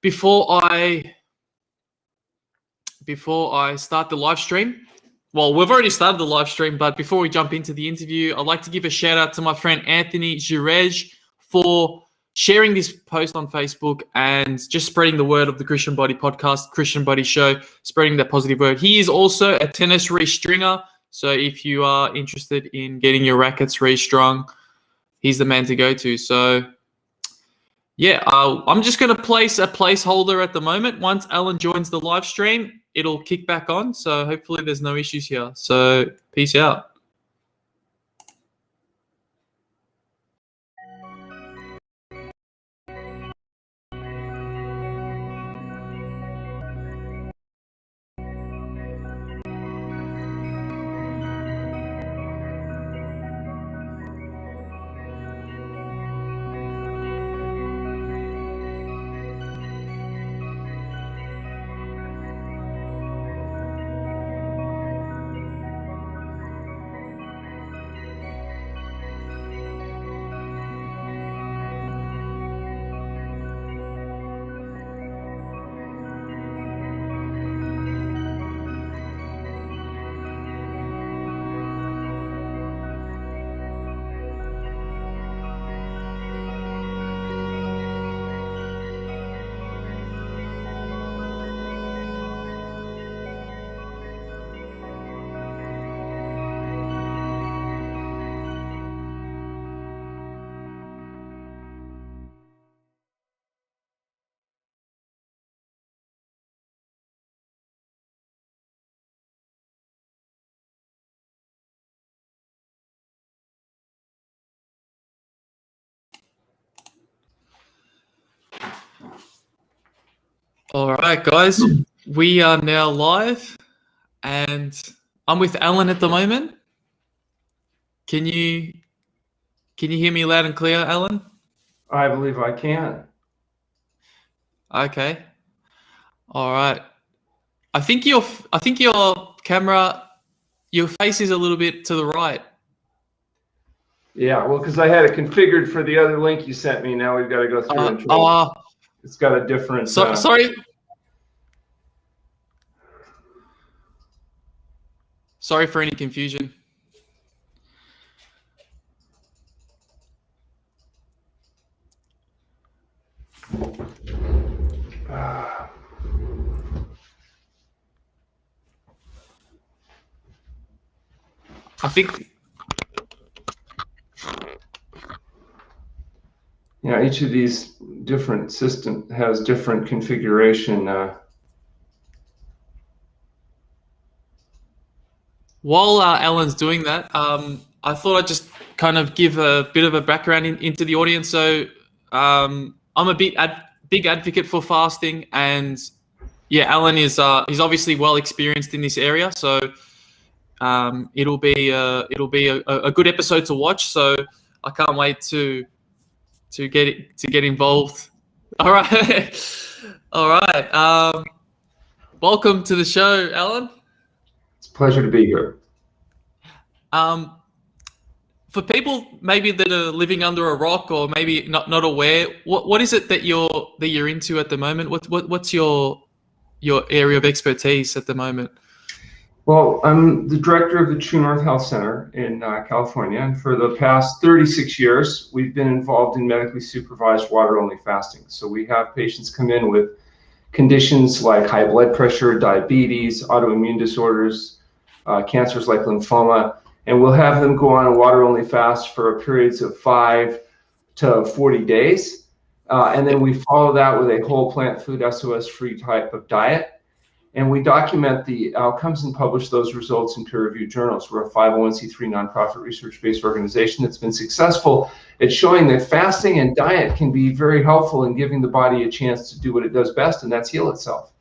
before I start the live stream, well, we've already started the live stream, but before we jump into the interview, I'd like to give a shout out to my friend Anthony Girej for sharing this post on Facebook and just spreading the word of the Christian Body podcast, Christian Body Show, spreading that positive word. He is also a tennis restringer, so if you are interested in getting your rackets restrung, he's the man to go to. So yeah, I'm just going to place a placeholder at the moment. Once Alan joins the live stream, it'll kick back on. So hopefully there's no issues here. So peace out. All right, guys, we are now live, and I'm with Alan at the moment. Can you hear me loud and clear, Alan? I believe I can. Okay. All right. I think your camera, your face is a little bit to the right. Yeah, well, because I had it configured for the other link you sent me. Now we've got to go through and try. It's got a different. Sorry. Sorry for any confusion. I think. Yeah, each of these different systems has different configuration. While Alan's doing that, I thought I'd just kind of give a bit of a background into the audience. So I'm a big advocate for fasting, and yeah, Alan is he's obviously well experienced in this area. So it'll be a good episode to watch. So I can't wait to get involved. All right, all right. Welcome to the show, Alan. It's a pleasure to be here. For people maybe that are living under a rock or maybe not aware, what is it that you're into at the moment? What's your area of expertise at the moment? Well, I'm the director of the True North Health Center in California, and for the past 36 years, we've been involved in medically supervised water-only fasting. So we have patients come in with conditions like high blood pressure, diabetes, autoimmune disorders, cancers like lymphoma, and we'll have them go on a water-only fast for periods of 5 to 40 days. And then we follow that with a whole plant food SOS-free type of diet. And we document the outcomes and publish those results in peer-reviewed journals. We're a 501c3 nonprofit research-based organization that's been successful at showing that fasting and diet can be very helpful in giving the body a chance to do what it does best, and that's heal itself.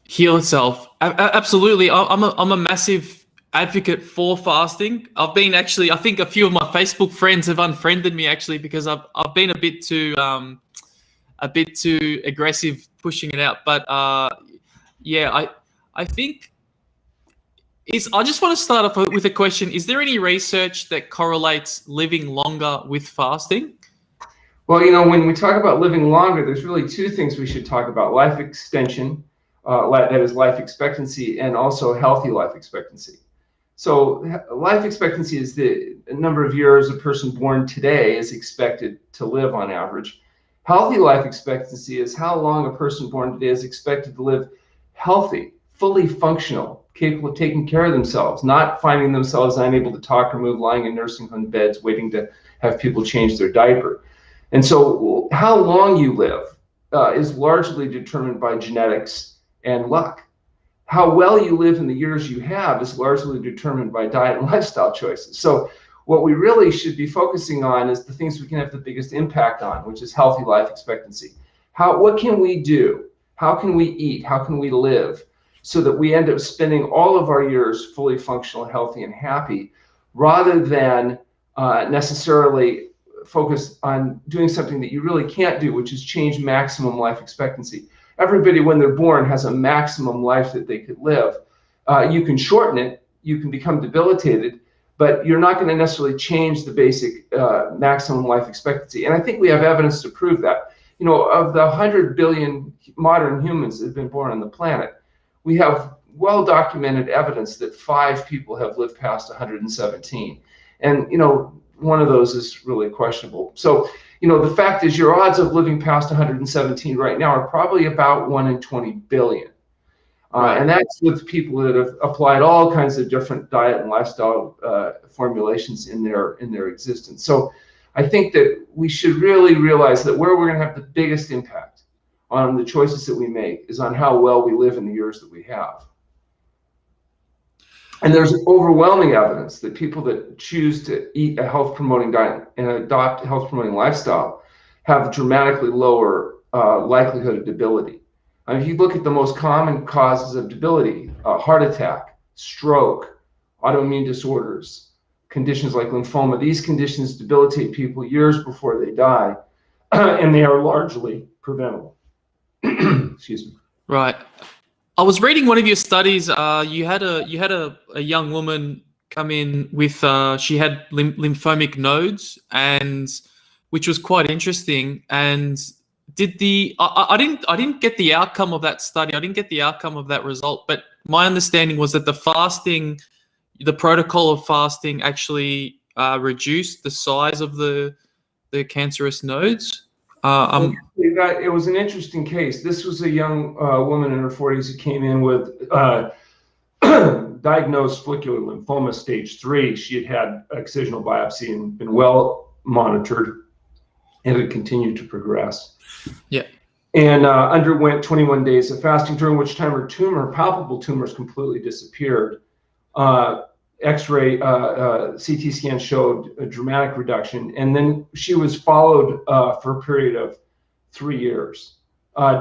Heal itself. Absolutely. I'm a massive advocate for fasting. I've been I think a few of my Facebook friends have unfriended me actually because I've been a bit too aggressive pushing it out. But yeah, I think I just want to start off with a question. Is there any research that correlates living longer with fasting? Well, when we talk about living longer, there's really two things we should talk about: life extension, that is life expectancy, and also healthy life expectancy. So life expectancy is the number of years a person born today is expected to live on average. Healthy life expectancy is how long a person born today is expected to live healthy, fully functional, capable of taking care of themselves, not finding themselves unable to talk or move, lying in nursing home beds, waiting to have people change their diaper. And so how long you live is largely determined by genetics and luck. How well you live in the years you have is largely determined by diet and lifestyle choices. So what we really should be focusing on is the things we can have the biggest impact on, which is healthy life expectancy. What can we do? How can we eat? How can we live so that we end up spending all of our years fully functional, healthy, and happy, rather than necessarily focus on doing something that you really can't do, which is change maximum life expectancy. Everybody, when they're born, has a maximum life that they could live. You can shorten it, you can become debilitated, but you're not going to necessarily change the basic maximum life expectancy. And I think we have evidence to prove that. Of the 100 billion modern humans that have been born on the planet, we have well-documented evidence that 5 people have lived past 117. And, one of those is really questionable. So, the fact is your odds of living past 117 right now are probably about 1 in 20 billion. And that's with people that have applied all kinds of different diet and lifestyle formulations in their existence. So I think that we should really realize that where we're going to have the biggest impact on the choices that we make is on how well we live in the years that we have. And there's overwhelming evidence that people that choose to eat a health-promoting diet and adopt a health-promoting lifestyle have dramatically lower likelihood of debility. If you look at the most common causes of debility, heart attack, stroke, autoimmune disorders, conditions like lymphoma, these conditions debilitate people years before they die, and they are largely preventable. Excuse me. Right. I was reading one of your studies. You had a young woman come in with she had lymphomic nodes, and which was quite interesting. And I didn't get the outcome of that study. I didn't get the outcome of that result. But my understanding was that the protocol of fasting actually reduced the size of the cancerous nodes. It was an interesting case. This was a young woman in her 40s who came in with diagnosed follicular lymphoma stage 3. She had excisional biopsy and been well monitored, and it continued to progress. Yeah. And underwent 21 days of fasting, during which time her palpable tumors completely disappeared. X-ray, CT scan showed a dramatic reduction, and then she was followed for a period of 3 years,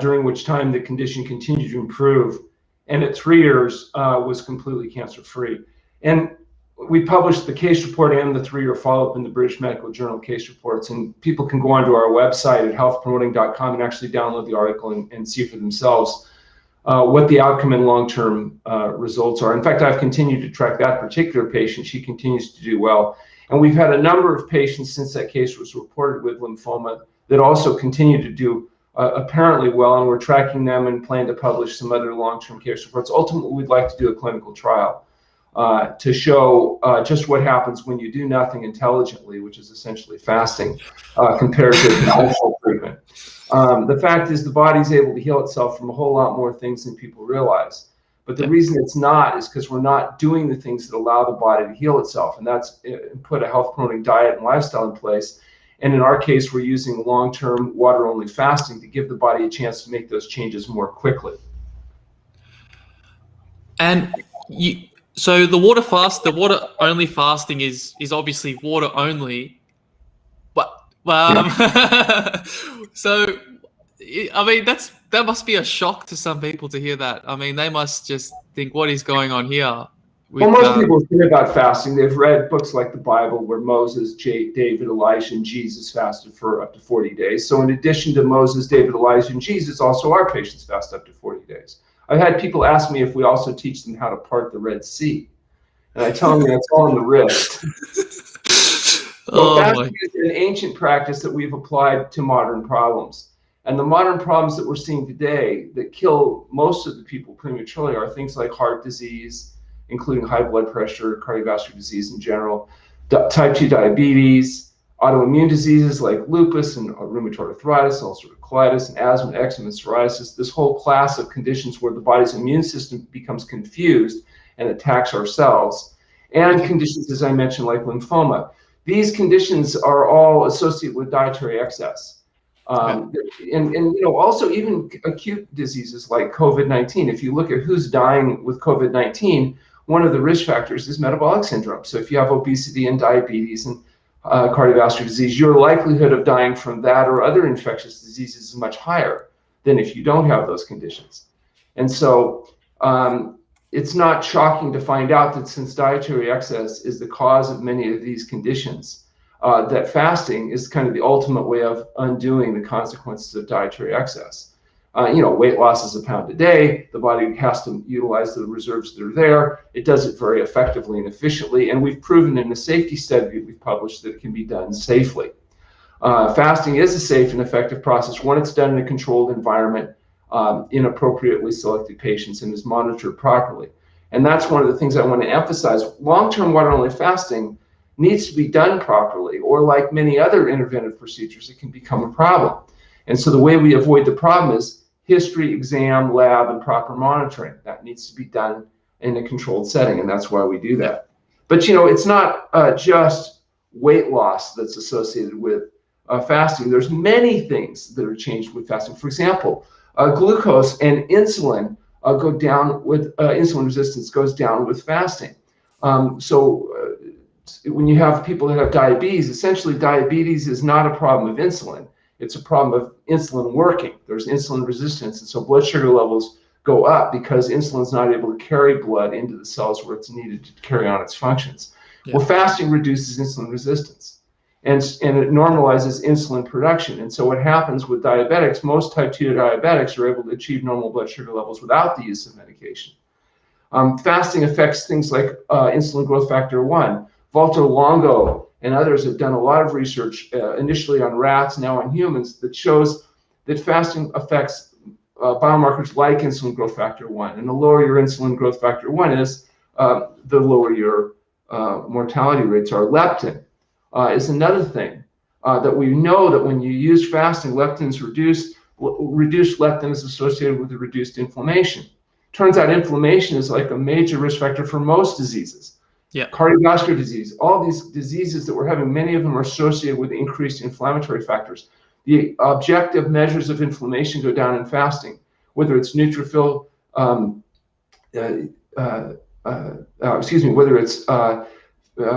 during which time the condition continued to improve, and at 3 years was completely cancer-free. And we published the case report and the 3-year follow-up in the British Medical Journal case reports, and people can go onto our website at healthpromoting.com and actually download the article and see for themselves what the outcome and long-term results are. In fact, I've continued to track that particular patient. She continues to do well. And we've had a number of patients since that case was reported with lymphoma that also continue to do apparently well, and we're tracking them and plan to publish some other long-term case reports. Ultimately, we'd like to do a clinical trial to show just what happens when you do nothing intelligently, which is essentially fasting, compared to conventional treatment. The fact is the body's able to heal itself from a whole lot more things than people realize. But the reason it's not is because we're not doing the things that allow the body to heal itself. And that's put a health promoting diet and lifestyle in place. And in our case, we're using long-term water-only fasting to give the body a chance to make those changes more quickly. And so the water-only fasting is obviously water only, but so I mean that must be a shock to some people to hear that. I mean, they must just think, what is going on here? Well, most people think about fasting. They've read books like the Bible, where Moses, David, Elijah, and Jesus fasted for up to 40 days. So in addition to Moses, David, Elijah, and Jesus, also our patients fast up to 40 days. I've had people ask me if we also teach them how to part the Red Sea. And I tell them that's all in the wrist. Well, Oh fasting my. is an ancient practice that we've applied to modern problems. And the modern problems that we're seeing today that kill most of the people prematurely are things like heart disease, including high blood pressure, cardiovascular disease in general, type 2 diabetes, autoimmune diseases like lupus and rheumatoid arthritis, ulcerative colitis, and asthma, eczema, and psoriasis, this whole class of conditions where the body's immune system becomes confused and attacks our cells, and conditions, as I mentioned, like lymphoma. These conditions are all associated with dietary excess. And also even acute diseases like COVID-19. If you look at who's dying with COVID-19, one of the risk factors is metabolic syndrome. So if you have obesity and diabetes and cardiovascular disease, your likelihood of dying from that or other infectious diseases is much higher than if you don't have those conditions. And so it's not shocking to find out that since dietary excess is the cause of many of these conditions, that fasting is kind of the ultimate way of undoing the consequences of dietary excess. Weight loss is a pound a day. The body has to utilize the reserves that are there. It does it very effectively and efficiently. And we've proven in a safety study that we've published that it can be done safely. Fasting is a safe and effective process when it's done in a controlled environment, in appropriately selected patients, and is monitored properly. And that's one of the things I want to emphasize. Long-term water-only fasting needs to be done properly, or like many other interventive procedures, it can become a problem. And so the way we avoid the problem is history, exam, lab, and proper monitoring. That needs to be done in a controlled setting, and that's why we do that. But it's not just weight loss that's associated with fasting. There's many things that are changed with fasting. For example, glucose and insulin go down with insulin resistance goes down with fasting. When you have people that have diabetes, essentially diabetes is not a problem of insulin. It's a problem of insulin working. There's insulin resistance, and so blood sugar levels go up because insulin is not able to carry blood into the cells where it's needed to carry on its functions. Well, fasting reduces insulin resistance, and it normalizes insulin production. And so what happens with diabetics, most type 2 diabetics are able to achieve normal blood sugar levels without the use of medication. Fasting affects things like insulin growth factor 1. Valter Longo and others have done a lot of research, initially on rats, now on humans, that shows that fasting affects biomarkers like insulin growth factor 1. And the lower your insulin growth factor 1 is, the lower your mortality rates are. Leptin is another thing that we know that when you use fasting, leptin is reduced. Reduced leptin is associated with the reduced inflammation. Turns out inflammation is like a major risk factor for most diseases. Cardiovascular disease, all these diseases that we're having, many of them are associated with increased inflammatory factors. The objective measures of inflammation go down in fasting, whether it's neutrophil, whether it's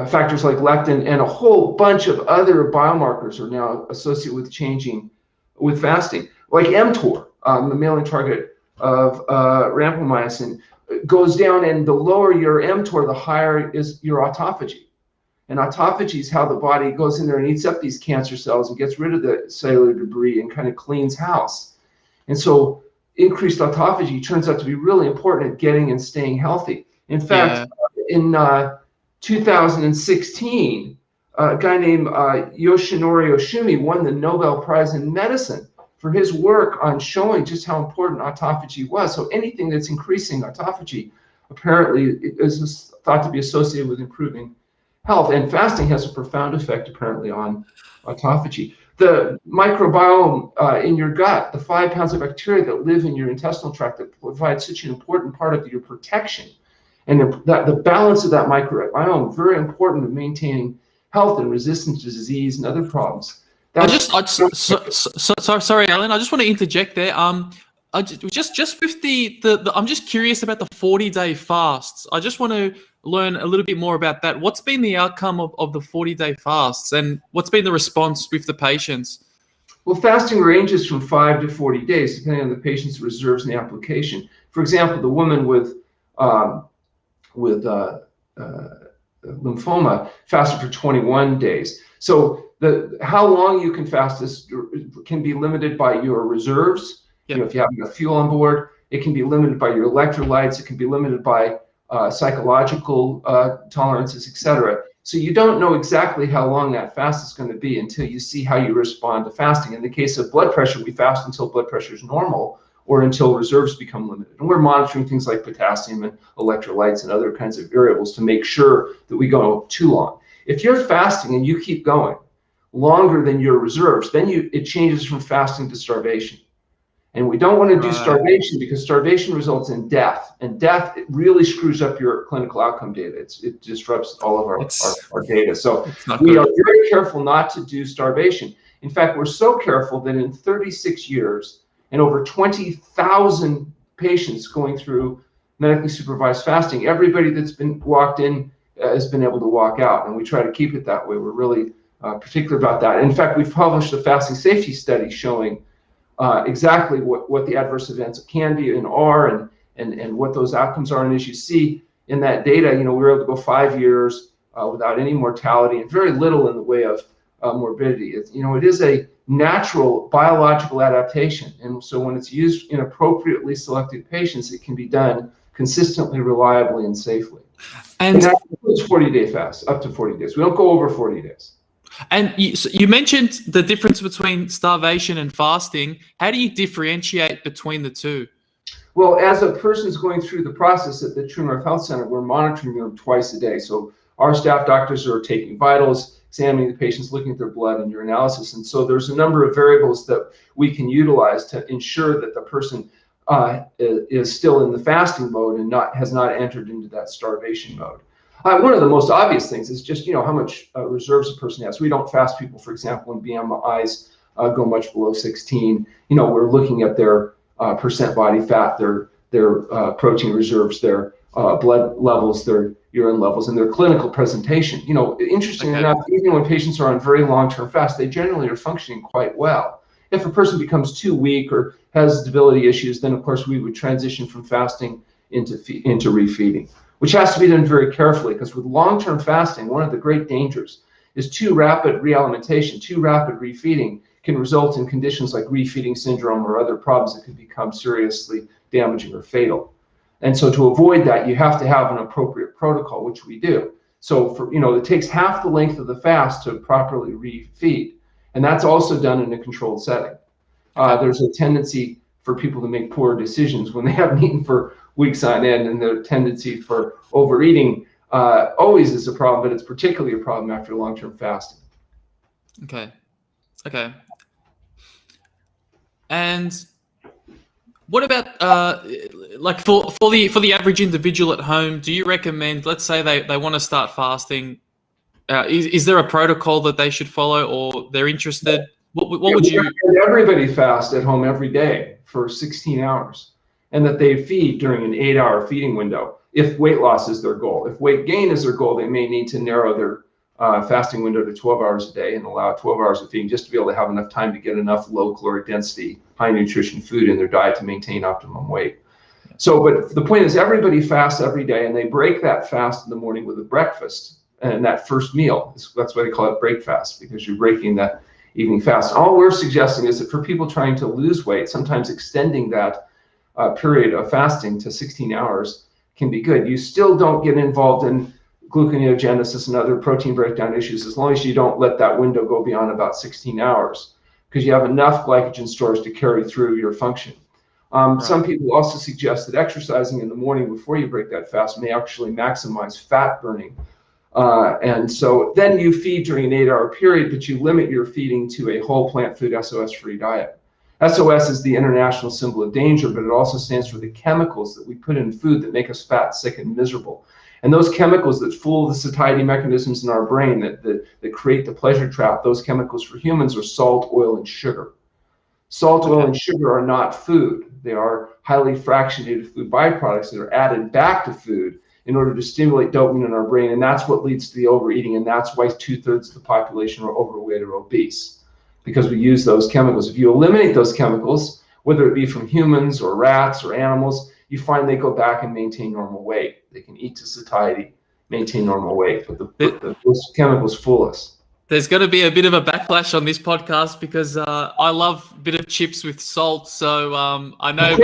factors like leptin, and a whole bunch of other biomarkers are now associated with changing with fasting, like mTOR, the mammalian target of rapamycin, goes down, and the lower your mTOR, the higher is your autophagy. And autophagy is how the body goes in there and eats up these cancer cells and gets rid of the cellular debris and kind of cleans house. And so increased autophagy turns out to be really important at getting and staying healthy. In fact, in 2016, a guy named Yoshinori Oshumi won the Nobel Prize in Medicine for his work on showing just how important autophagy was. So anything that's increasing autophagy apparently is thought to be associated with improving health. And fasting has a profound effect apparently on autophagy. The microbiome in your gut, the 5 pounds of bacteria that live in your intestinal tract that provide such an important part of your protection. And the balance of that microbiome, very important in maintaining health and resistance to disease and other problems. Sorry, Alan. I just want to interject there. Just with the I'm just curious about the 40-day fasts. I just want to learn a little bit more about that. What's been the outcome of the 40-day fasts, and what's been the response with the patients? Well, fasting ranges from 5 to 40 days, depending on the patient's reserves and the application. For example, the woman with lymphoma fasted for 21 days. So how long you can fast this can be limited by your reserves. If you have enough fuel on board, it can be limited by your electrolytes. It can be limited by psychological tolerances, etc. So you don't know exactly how long that fast is going to be until you see how you respond to fasting. In the case of blood pressure, we fast until blood pressure is normal or until reserves become limited. And we're monitoring things like potassium and electrolytes and other kinds of variables to make sure that we go too long. If you're fasting and you keep going longer than your reserves, then it changes from fasting to starvation. And we don't want to do starvation because starvation results in death. And death, it really screws up your clinical outcome data. It disrupts all of our data. So we are very careful not to do starvation. In fact, we're so careful that in 36 years and over 20,000 patients going through medically supervised fasting, everybody that's been walked in has been able to walk out. And we try to keep it that way. We're really particular about that. In fact, we've published a fasting safety study showing exactly what the adverse events can be and are, and what those outcomes are. And as you see in that data, we were able to go 5 years without any mortality and very little in the way of morbidity. It is a natural biological adaptation, and so when it's used in appropriately selected patients, it can be done consistently, reliably, and safely. And that includes 40-day fast, up to 40 days. We don't go over 40 days. And you mentioned the difference between starvation and fasting. How do you differentiate between the two? Well, as a person's going through the process at the True North Health Center, we're monitoring them twice a day. So our staff doctors are taking vitals, examining the patients, looking at their blood and urinalysis. And so there's a number of variables that we can utilize to ensure that the person is still in the fasting mode and has not entered into that starvation mode. One of the most obvious things is just, how much reserves a person has. We don't fast people, for example, when BMIs go much below 16. We're looking at their percent body fat, their protein reserves, their blood levels, their urine levels, and their clinical presentation. Interestingly enough, even when patients are on very long-term fast, they generally are functioning quite well. If a person becomes too weak or has debility issues, then of course we would transition from fasting into refeeding, which has to be done very carefully, because with long-term fasting, one of the great dangers is too rapid realimentation, too rapid refeeding can result in conditions like refeeding syndrome or other problems that could become seriously damaging or fatal. And so to avoid that, you have to have an appropriate protocol, which we do. So it takes half the length of the fast to properly refeed. And that's also done in a controlled setting. There's a tendency for people to make poor decisions when they haven't eaten for weeks on end, and the tendency for overeating always is a problem, but it's particularly a problem after long-term fasting. Okay. And what about like for the average individual at home? Do you recommend, let's say they want to start fasting, is there a protocol that they should follow, or they're interested? What would you? Everybody fast at home every day for 16 hours, and that they feed during an 8-hour feeding window if weight loss is their goal. If weight gain is their goal, they may need to narrow their fasting window to 12 hours a day and allow 12 hours of feeding, just to be able to have enough time to get enough low caloric density, high nutrition food in their diet to maintain optimum weight. So, but the point is, everybody fasts every day, and they break that fast in the morning with a breakfast, and that first meal. That's why they call it break fast, because you're breaking that evening fast. All we're suggesting is that for people trying to lose weight, sometimes extending that period of fasting to 16 hours can be good. You still don't get involved in gluconeogenesis and other protein breakdown issues as long as you don't let that window go beyond about 16 hours, because you have enough glycogen stores to carry through your function. Some people also suggest that exercising in the morning before you break that fast may actually maximize fat burning. And so then you feed during an 8-hour period, but you limit your feeding to a whole plant food SOS-free diet. SOS is the international symbol of danger, but it also stands for the chemicals that we put in food that make us fat, sick, and miserable. And those chemicals that fool the satiety mechanisms in our brain that create the pleasure trap, those chemicals for humans are salt, oil, and sugar. Salt, oil, and sugar are not food. They are highly fractionated food byproducts that are added back to food in order to stimulate dopamine in our brain. And that's what leads to the overeating. And that's why 2/3 of the population are overweight or obese, because we use those chemicals. If you eliminate those chemicals, whether it be from humans or rats or animals, you find they go back and maintain normal weight. They can eat to satiety, maintain normal weight, but those chemicals fool us. There's going to be a bit of a backlash on this podcast because I love a bit of chips with salt. So I know,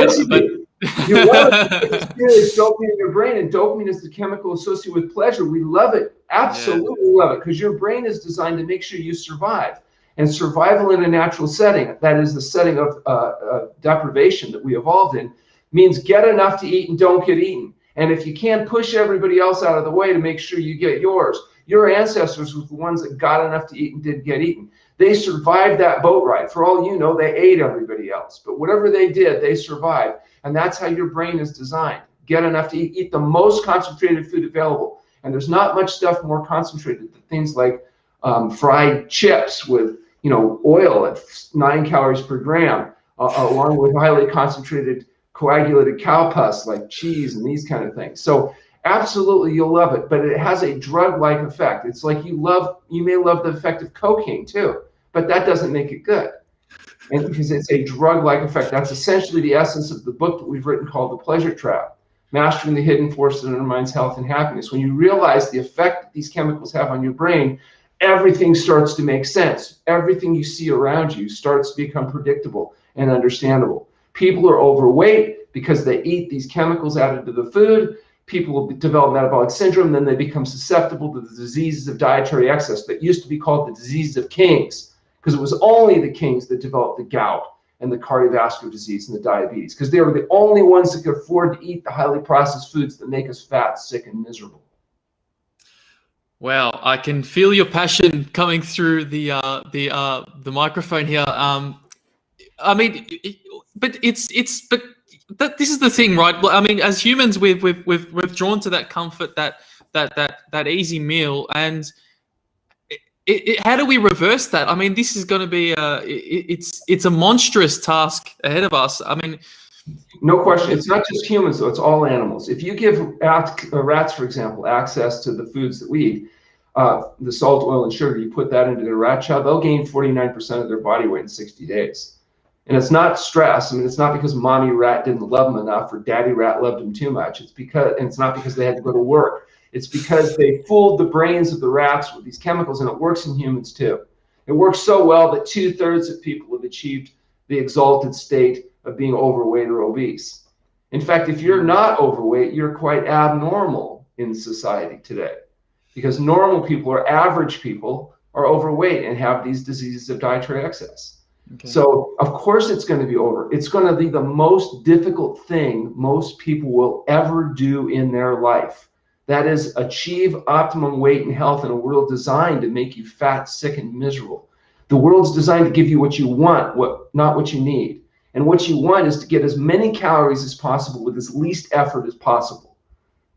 You love it because it stimulates dopamine in your brain, and dopamine is the chemical associated with pleasure. We love it, absolutely love it, because your brain is designed to make sure you survive. And survival in a natural setting, that is the setting of deprivation that we evolved in, means get enough to eat and don't get eaten. And if you can't push everybody else out of the way to make sure you get yours, your ancestors were the ones that got enough to eat and didn't get eaten. They survived that boat ride. For all you know, they ate everybody else. But whatever they did, they survived. And that's how your brain is designed. Get enough to eat the most concentrated food available. And there's not much stuff more concentrated than things like fried chips with oil at 9 calories per gram, along with highly concentrated coagulated cow pus like cheese and these kind of things. So absolutely, you'll love it, but it has a drug-like effect. It's like you may love the effect of cocaine too, but that doesn't make it good. And because it's a drug-like effect. That's essentially the essence of the book that we've written called The Pleasure Trap, Mastering the Hidden Force that Undermines Health and Happiness. When you realize the effect that these chemicals have on your brain, everything starts to make sense. Everything you see around you starts to become predictable and understandable. People are overweight because they eat these chemicals added to the food. People will develop metabolic syndrome, then they become susceptible to the diseases of dietary excess that used to be called the diseases of kings, because it was only the kings that developed the gout and the cardiovascular disease and the diabetes, because they were the only ones that could afford to eat the highly processed foods that make us fat, sick, and miserable. Wow, I can feel your passion coming through the microphone here. I mean, but this is the thing, right? I mean, as humans, we've drawn to that comfort, that easy meal, and how do we reverse that? I mean, this is going to be it's a monstrous task ahead of us. I mean, no question. It's not just humans, though. It's all animals. If you give rats, for example, access to the foods that we eat, the salt, oil, and sugar, you put that into their rat chow, they'll gain 49% of their body weight in 60 days. And it's not stress. I mean, it's not because mommy rat didn't love them enough or daddy rat loved them too much. And it's not because they had to go to work. It's because they fooled the brains of the rats with these chemicals, and it works in humans too. It works so well that 2/3 of people have achieved the exalted state of being overweight or obese. In fact, if you're not overweight, you're quite abnormal in society today, because normal people or average people are overweight and have these diseases of dietary excess. Okay. So of course it's going to be over. It's going to be the most difficult thing most people will ever do in their life. That is, achieve optimum weight and health in a world designed to make you fat, sick, and miserable. The world's designed to give you what you want, not what you need. And what you want is to get as many calories as possible with as least effort as possible.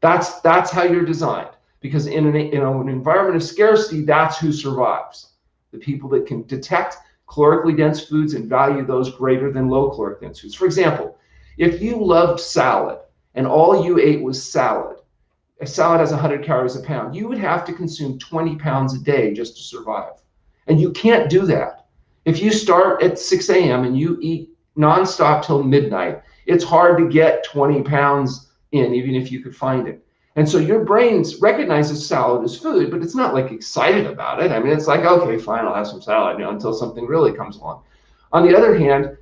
That's how you're designed. Because in an environment of scarcity, that's who survives. The people that can detect calorically dense foods and value those greater than low caloric dense foods. For example, if you loved salad and all you ate was salad, a salad has 100 calories a pound, you would have to consume 20 pounds a day just to survive. And you can't do that. If you start at 6 a.m. and you eat nonstop till midnight, it's hard to get 20 pounds in, even if you could find it. And so your brain recognizes salad as food, but it's not like excited about it. I mean, it's like, okay, fine, I'll have some salad, until something really comes along. On the other hand,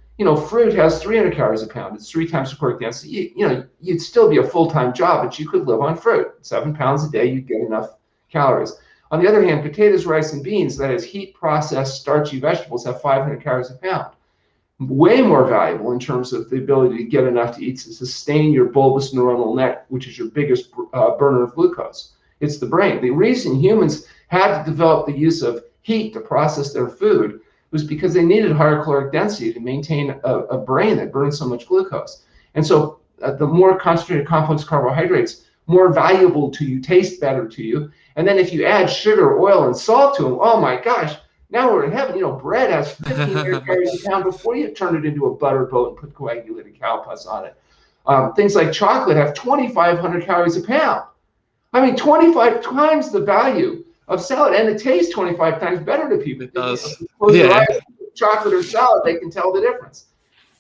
fruit has 300 calories a pound. It's 3 times the caloric density. You'd still be a full-time job, but you could live on fruit. 7 pounds a day, you'd get enough calories. On the other hand, potatoes, rice, and beans, that is heat-processed, starchy vegetables, have 500 calories a pound. Way more valuable in terms of the ability to get enough to eat to sustain your bulbous neuronal net, which is your biggest burner of glucose. It's the brain. The reason humans had to develop the use of heat to process their food was because they needed higher caloric density to maintain a brain that burns so much glucose. And so the more concentrated complex carbohydrates, more valuable to you, taste better to you. And then if you add sugar, oil, and salt to them, oh my gosh, now we're in heaven. Bread has 1,500 calories a pound before you turn it into a butter boat and put coagulated cow pus on it. Things like chocolate have 2,500 calories a pound. I mean, 25 times the value of salad, and it tastes 25 times better to people. It does. Chocolate or salad, they can tell the difference.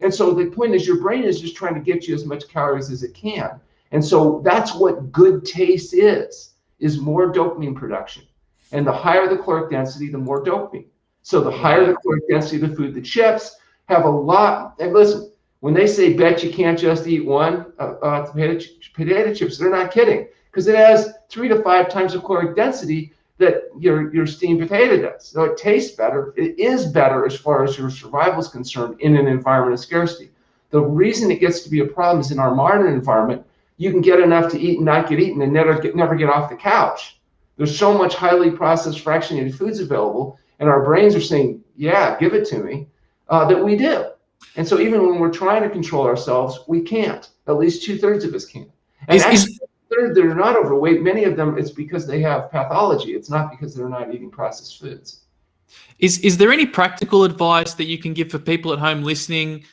And so the point is, your brain is just trying to get you as much calories as it can. And so that's what good taste is more dopamine production. And the higher the caloric density, the more dopamine. So the higher the caloric density of the food, the chips have a lot. And listen, When they say, bet you can't just eat one potato chips, they're not kidding, because it has 3 to 5 times the caloric density that your steamed potato does. So it tastes better. It is better as far as your survival is concerned in an environment of scarcity. The reason it gets to be a problem is in our modern environment, you can get enough to eat and not get eaten and never get off the couch. There's so much highly processed fractionated foods available, and our brains are saying, yeah, give it to me, that we do. And so even when we're trying to control ourselves, we can't. At least 2/3 of us can't. And actually, third that are not overweight, many of them, it's because they have pathology. It's not because they're not eating processed foods. Is there any practical advice that you can give for people at home listening?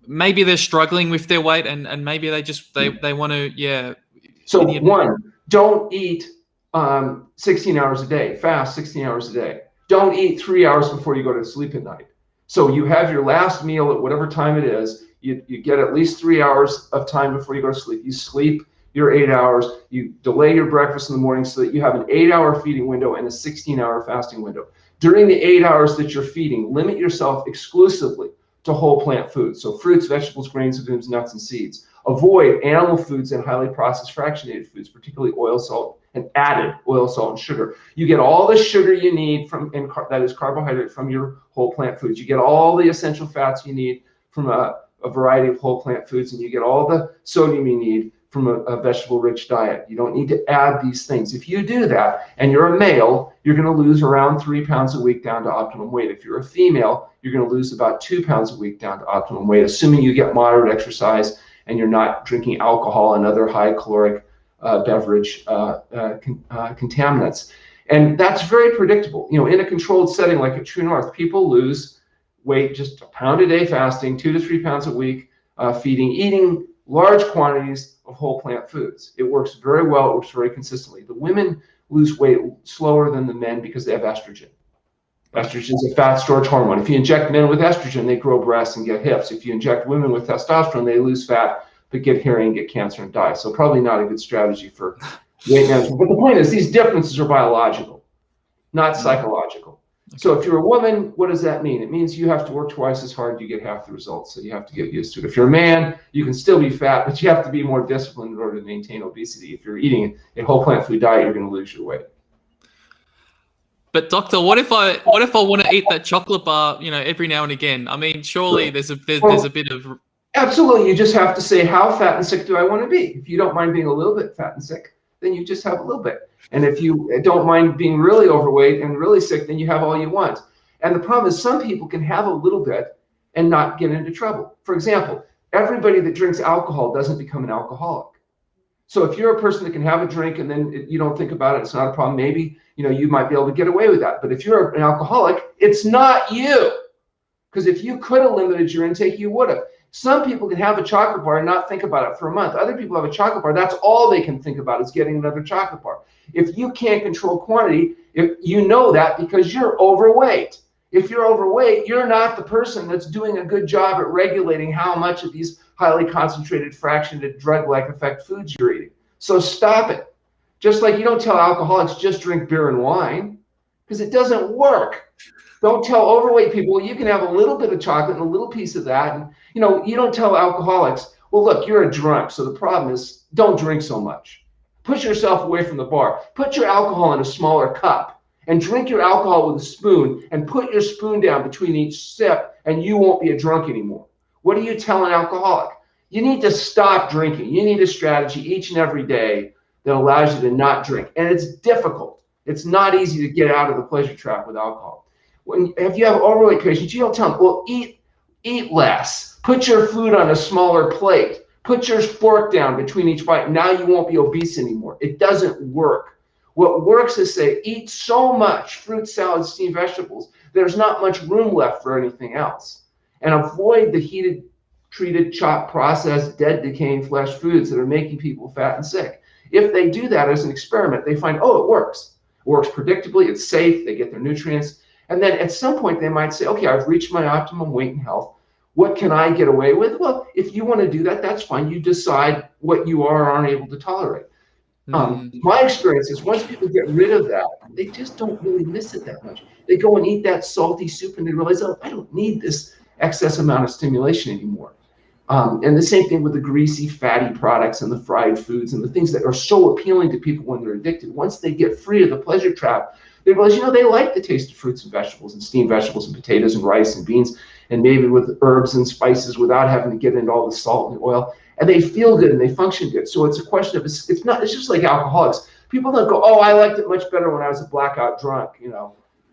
Maybe they're struggling with their weight and maybe they want to, yeah. So one, don't eat 16 hours a day, fast 16 hours a day. Don't eat 3 hours before you go to sleep at night. So you have your last meal at whatever time it is. You get at least 3 hours of time before you go to sleep. You sleep your 8 hours. You delay your breakfast in the morning so that you have an 8-hour feeding window and a 16-hour fasting window. During the 8 hours that you're feeding, limit yourself exclusively to whole plant foods. So fruits, vegetables, grains, legumes, nuts, and seeds. Avoid animal foods and highly processed fractionated foods, particularly oil, salt, and added oil, salt, and sugar. You get all the sugar you need that is carbohydrate from your whole plant foods. You get all the essential fats you need from a variety of whole plant foods, and you get all the sodium you need from a vegetable-rich diet. You don't need to add these things. If you do that, and you're a male, you're going to lose around 3 pounds a week down to optimum weight. If you're a female, you're going to lose about 2 pounds a week down to optimum weight, assuming you get moderate exercise and you're not drinking alcohol and other high-caloric beverage contaminants. And that's very predictable. You know, in a controlled setting like at True North, people lose weight just a pound a day fasting, 2 to 3 pounds a week feeding, eating large quantities of whole plant foods. It works very well. It works very consistently. The women lose weight slower than the men because they have estrogen. Estrogen is a fat storage hormone. If you inject men with estrogen, they grow breasts and get hips. If you inject women with testosterone, they lose fat, but get hair and get cancer and die. So probably not a good strategy for weight management. But the point is, these differences are biological, not psychological. So if you're a woman, what does that mean? It means you have to work twice as hard, you get half the results. So you have to get used to it. If you're a man, you can still be fat, but you have to be more disciplined in order to maintain obesity. If you're eating a whole plant food diet, you're going to lose your weight. But doctor, what if I want to eat that chocolate bar, you know, every now and again? I mean, surely there's a bit of. Absolutely, you just have to say, how fat and sick do I want to be? If you don't mind being a little bit fat and sick, then you just have a little bit. And if you don't mind being really overweight and really sick, then you have all you want. And the problem is some people can have a little bit and not get into trouble. For example, everybody that drinks alcohol doesn't become an alcoholic. So if you're a person that can have a drink and then you don't think about it, it's not a problem. Maybe, you know, you might be able to get away with that. But if you're an alcoholic, it's not you. Because if you could have limited your intake, you would have. Some people can have a chocolate bar and not think about it for a month. Other people have a chocolate bar. That's all they can think about is getting another chocolate bar. If you can't control quantity, if you know that because you're overweight. If you're overweight, you're not the person that's doing a good job at regulating how much of these highly concentrated, fractionated, drug-like effect foods you're eating. So stop it. Just like you don't tell alcoholics, just drink beer and wine, because it doesn't work. Don't tell overweight people, well, you can have a little bit of chocolate and a little piece of that. And, you know, you don't tell alcoholics, well, look, you're a drunk. So the problem is don't drink so much. Push yourself away from the bar. Put your alcohol in a smaller cup and drink your alcohol with a spoon and put your spoon down between each sip and you won't be a drunk anymore. What do you tell an alcoholic? You need to stop drinking. You need a strategy each and every day that allows you to not drink. And it's difficult. It's not easy to get out of the pleasure trap with alcohol. If you have overweight patients, you don't tell them, well, eat less. Put your food on a smaller plate. Put your fork down between each bite. Now you won't be obese anymore. It doesn't work. What works is say, eat so much fruit, salad, steamed vegetables, there's not much room left for anything else. And avoid the heated, treated, chopped, processed, dead, decaying flesh foods that are making people fat and sick. If they do that as an experiment, they find, oh, it works. It works predictably. It's safe. They get their nutrients. And then at some point, they might say, okay, I've reached my optimum weight and health. What can I get away with? Well, if you want to do that, that's fine. You decide what you are or aren't able to tolerate. My experience is once people get rid of that, they just don't really miss it that much. They go and eat that salty soup and they realize, oh, I don't need this excess amount of stimulation anymore. And the same thing with the greasy, fatty products and the fried foods and the things that are so appealing to people when they're addicted. Once they get free of the pleasure trap, they realize, they like the taste of fruits and vegetables and steamed vegetables and potatoes and rice and beans, and maybe with herbs and spices without having to get into all the salt and oil. And they feel good and they function good. So it's a question of, it's just like alcoholics. People don't go, oh, I liked it much better when I was a blackout drunk,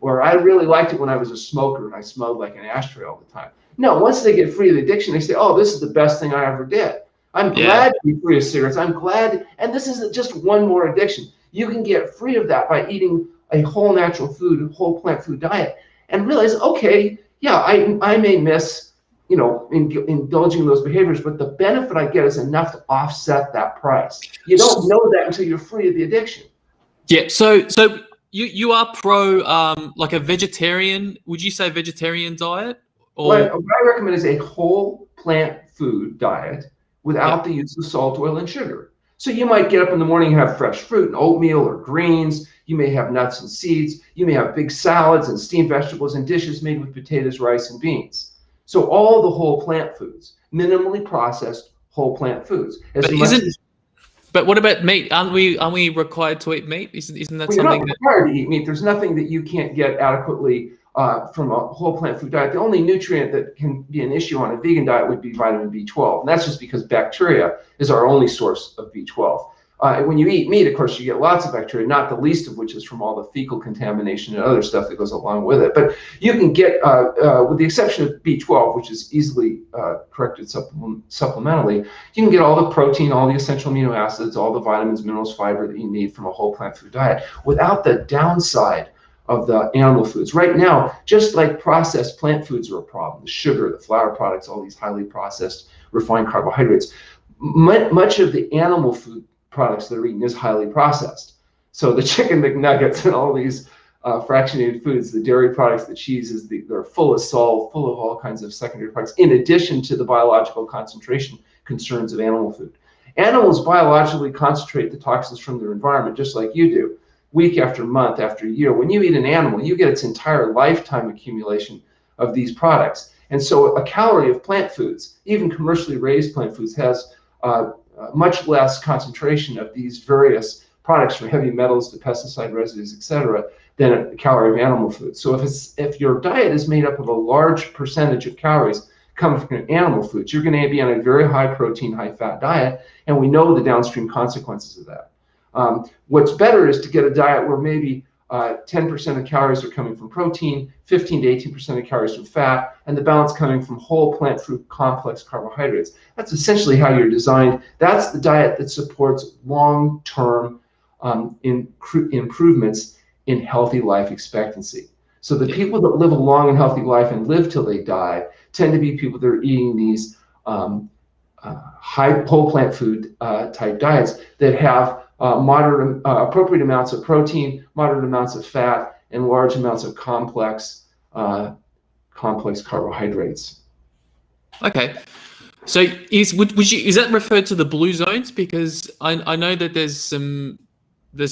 or I really liked it when I was a smoker and I smelled like an ashtray all the time. No, once they get free of the addiction, they say, oh, this is the best thing I ever did. I'm glad to be free of cigarettes. I'm glad. And this isn't just one more addiction. You can get free of that by eating a whole natural food, whole plant food diet, and realize, okay, yeah, I may miss, indulging in those behaviors, but the benefit I get is enough to offset that price. You don't know that until you're free of the addiction. Yeah. So you are pro like a vegetarian? Would you say vegetarian diet? Or What I recommend is a whole plant food diet without the use of salt, oil, and sugar. So you might get up in the morning and have fresh fruit and oatmeal or greens. You may have nuts and seeds. You may have big salads and steamed vegetables and dishes made with potatoes, rice, and beans. So all the whole plant foods, minimally processed whole plant foods. But what about meat? Aren't we required to eat meat? Isn't that You're something not required to eat meat. There's nothing that you can't get adequately from a whole plant food diet. The only nutrient that can be an issue on a vegan diet would be vitamin B12. And that's just because bacteria is our only source of B12. When you eat meat, of course, you get lots of bacteria, not the least of which is from all the fecal contamination and other stuff that goes along with it. But you can get, with the exception of B12, which is easily corrected supplementally, you can get all the protein, all the essential amino acids, all the vitamins, minerals, fiber that you need from a whole plant food diet without the downside of the animal foods. Right now, just like processed plant foods are a problem, the sugar, the flour products, all these highly processed refined carbohydrates, much of the animal food products that are eaten is highly processed. So the chicken McNuggets and all these fractionated foods, the dairy products, the cheeses, they're full of salt, full of all kinds of secondary products, in addition to the biological concentration concerns of animal food. Animals biologically concentrate the toxins from their environment just like you do, week after month after year. When you eat an animal, you get its entire lifetime accumulation of these products. And so a calorie of plant foods, even commercially raised plant foods, has much less concentration of these various products, from heavy metals to pesticide residues, etc., than a calorie of animal food. So if your diet is made up of a large percentage of calories coming from animal foods, you're going to be on a very high protein, high fat diet, and we know the downstream consequences of that. What's better is to get a diet where maybe 10% of calories are coming from protein, 15 to 18% of calories from fat, and the balance coming from whole plant food complex carbohydrates. That's essentially how you're designed. That's the diet that supports long-term improvements in healthy life expectancy. So the people that live a long and healthy life and live till they die tend to be people that are eating these high whole plant food type diets that have moderate, appropriate amounts of protein, moderate amounts of fat, and large amounts of complex carbohydrates. Okay, so is that referred to the blue zones? Because I know that there's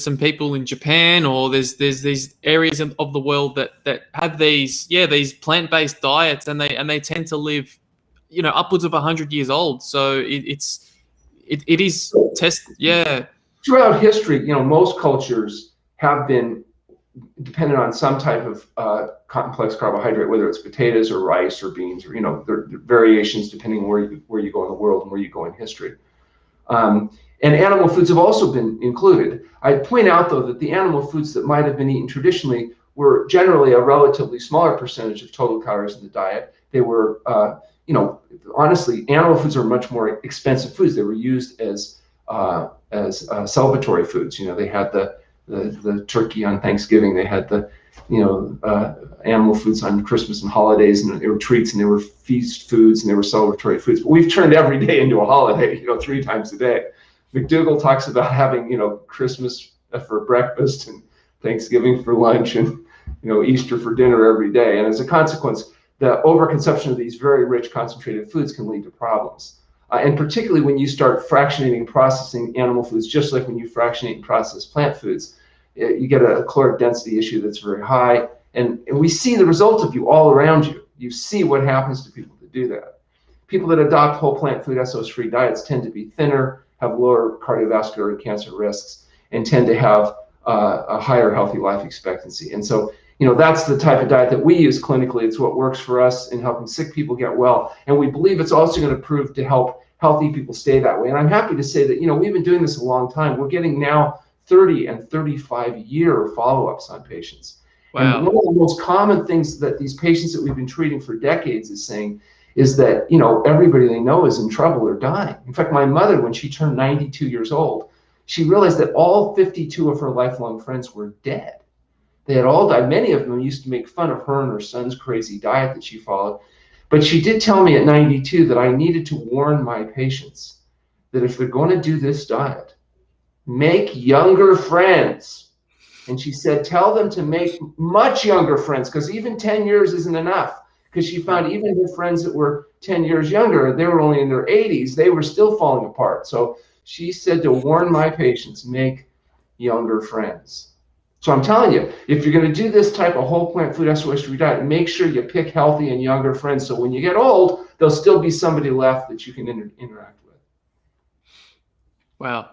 some people in Japan, or there's these areas of the world that have these plant-based diets, and they tend to live, upwards of 100 years old. So it is tested. Yeah. Throughout history, most cultures have been dependent on some type of complex carbohydrate, whether it's potatoes or rice or beans, or there are variations depending on where you go in the world and where you go in history. And animal foods have also been included. I'd point out, though, that the animal foods that might have been eaten traditionally were generally a relatively smaller percentage of total calories in the diet. They were, honestly, animal foods are much more expensive foods. They were used as celebratory foods. They had the turkey on Thanksgiving. They had the animal foods on Christmas and holidays, and they were treats, and they were feast foods, and they were celebratory foods. But we've turned every day into a holiday, 3 times a day. McDougall talks about having Christmas for breakfast and Thanksgiving for lunch and Easter for dinner every day. And as a consequence, the overconsumption of these very rich concentrated foods can lead to problems. And particularly when you start fractionating and processing animal foods, just like when you fractionate and process plant foods, you get a caloric density issue that's very high. And we see the results of you all around you. You see what happens to people that do that. People that adopt whole plant food SOS-free diets tend to be thinner, have lower cardiovascular and cancer risks, and tend to have a higher healthy life expectancy. And so, that's the type of diet that we use clinically. It's what works for us in helping sick people get well. And we believe it's also going to prove to help healthy people stay that way. And I'm happy to say that, we've been doing this a long time. We're getting now 30 and 35-year follow-ups on patients. Wow. And one of the most common things that these patients that we've been treating for decades is saying is that, everybody they know is in trouble or dying. In fact, my mother, when she turned 92 years old, she realized that all 52 of her lifelong friends were dead. They had all died. Many of them used to make fun of her and her son's crazy diet that she followed. But she did tell me at 92 that I needed to warn my patients that if they're going to do this diet, make younger friends. And she said, tell them to make much younger friends, because even 10 years isn't enough. Because she found even her friends that were 10 years younger, they were only in their 80s, they were still falling apart. So she said to warn my patients, make younger friends. So I'm telling you, if you're going to do this type of whole plant food SOS-free diet, make sure you pick healthy and younger friends. So when you get old, there'll still be somebody left that you can interact with. Wow.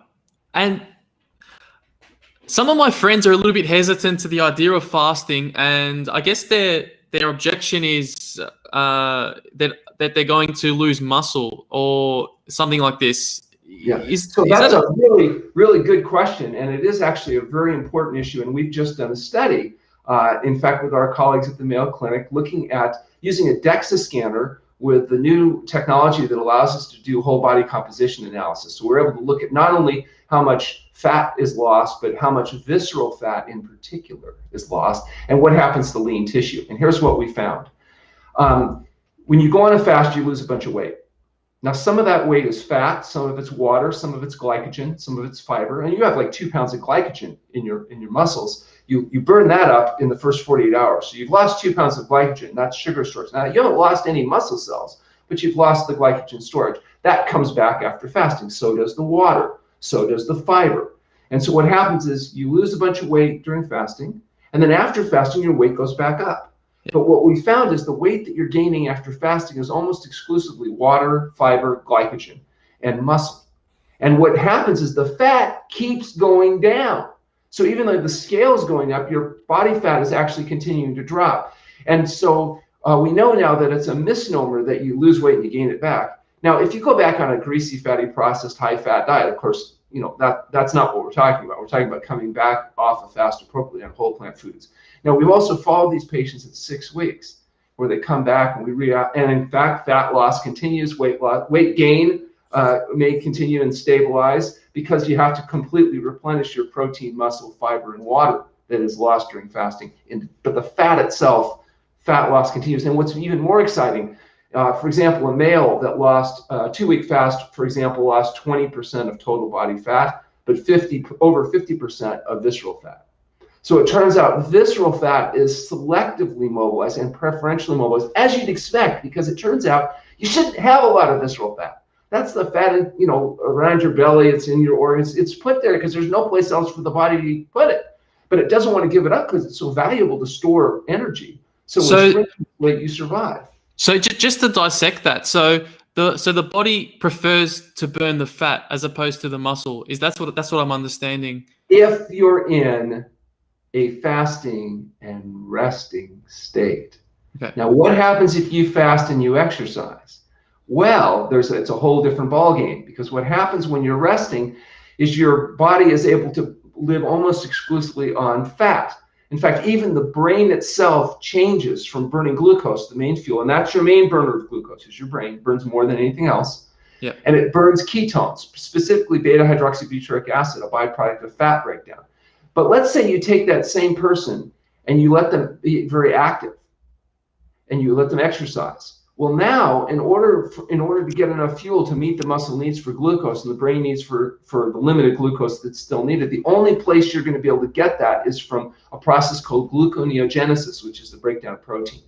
And some of my friends are a little bit hesitant to the idea of fasting, and I guess their objection is that they're going to lose muscle or something like this. Yeah. So that's a really, really good question, and it is actually a very important issue. And we've just done a study, in fact, with our colleagues at the Mayo Clinic, looking at using a DEXA scanner with the new technology that allows us to do whole body composition analysis. So we're able to look at not only how much fat is lost, but how much visceral fat in particular is lost, and what happens to lean tissue. And here's what we found. When you go on a fast, you lose a bunch of weight. Now, some of that weight is fat, some of it's water, some of it's glycogen, some of it's fiber, and you have like 2 pounds of glycogen in your muscles. You burn that up in the first 48 hours. So you've lost 2 pounds of glycogen, that's sugar storage. Now, you haven't lost any muscle cells, but you've lost the glycogen storage. That comes back after fasting. So does the water, so does the fiber. And so what happens is you lose a bunch of weight during fasting, and then after fasting, your weight goes back up. But what we found is the weight that you're gaining after fasting is almost exclusively water, fiber, glycogen, and muscle. And what happens is the fat keeps going down. So even though the scale is going up, your body fat is actually continuing to drop. And so we know now that it's a misnomer that you lose weight and you gain it back. Now, if you go back on a greasy, fatty, processed, high-fat diet, of course, that's not what we're talking about. We're talking about coming back off a fast appropriately on whole plant foods. Now, we've also followed these patients at 6 weeks, where they come back and we react. And in fact, fat loss continues, weight gain may continue and stabilize, because you have to completely replenish your protein, muscle, fiber, and water that is lost during fasting. But the fat itself, fat loss continues. And what's even more exciting, for example, a male that lost 2-week fast, for example, lost 20% of total body fat, but over 50% of visceral fat. So it turns out visceral fat is selectively mobilized and preferentially mobilized, as you'd expect, because it turns out you shouldn't have a lot of visceral fat. That's the fat, around your belly, it's in your organs. It's put there because there's no place else for the body to put it. But it doesn't want to give it up because it's so valuable to store energy. So when you survive. So just to dissect that, so the body prefers to burn the fat as opposed to the muscle. That's what I'm understanding. If you're in a fasting and resting state. Okay. Now, what happens if you fast and you exercise? Well, it's a whole different ballgame, because what happens when you're resting is your body is able to live almost exclusively on fat. In fact, even the brain itself changes from burning glucose, the main fuel, and that's your main burner of glucose, is your brain. It burns more than anything else. Yeah. And it burns ketones, specifically beta-hydroxybutyric acid, a byproduct of fat breakdown. But let's say you take that same person and you let them be very active and you let them exercise. Well, now, in order to get enough fuel to meet the muscle needs for glucose and the brain needs for the limited glucose that's still needed, the only place you're going to be able to get that is from a process called gluconeogenesis, which is the breakdown of protein.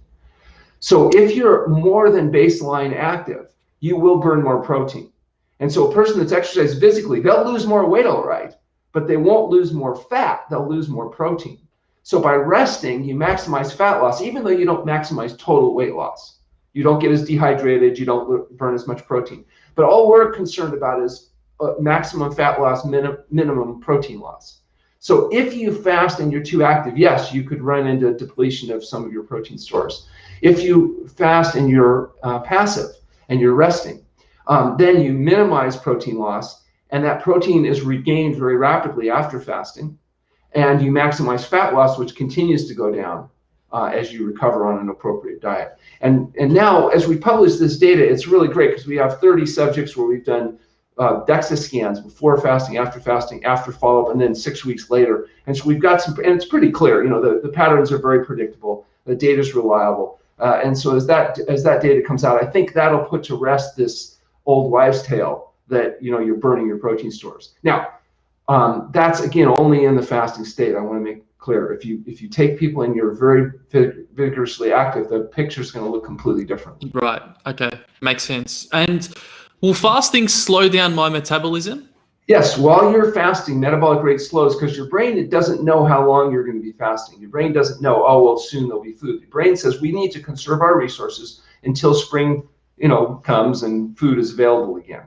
So if you're more than baseline active, you will burn more protein. And so a person that's exercised physically, they'll lose more weight, all right, but they won't lose more fat, they'll lose more protein. So by resting, you maximize fat loss, even though you don't maximize total weight loss. You don't get as dehydrated, you don't burn as much protein. But all we're concerned about is maximum fat loss, minimum protein loss. So if you fast and you're too active, yes, you could run into depletion of some of your protein stores. If you fast and you're passive and you're resting, then you minimize protein loss, and that protein is regained very rapidly after fasting, and you maximize fat loss, which continues to go down as you recover on an appropriate diet. And now, as we publish this data, it's really great because we have 30 subjects where we've done DEXA scans before fasting, after follow-up, and then 6 weeks later. And so we've got some, and it's pretty clear, you know, the patterns are very predictable, the data is reliable. And so as that data comes out, I think that'll put to rest this old wives' tale that, you know, you're burning your protein stores. Now, that's again only in the fasting state. I want to make clear. If you take people and you're very vigorously active, the picture's going to look completely different. Right. Okay. Makes sense. And will fasting slow down my metabolism? Yes. While you're fasting, metabolic rate slows because your brain, it doesn't know how long you're going to be fasting. Your brain doesn't know, oh, well, soon there'll be food. Your brain says we need to conserve our resources until spring, you know, comes and food is available again.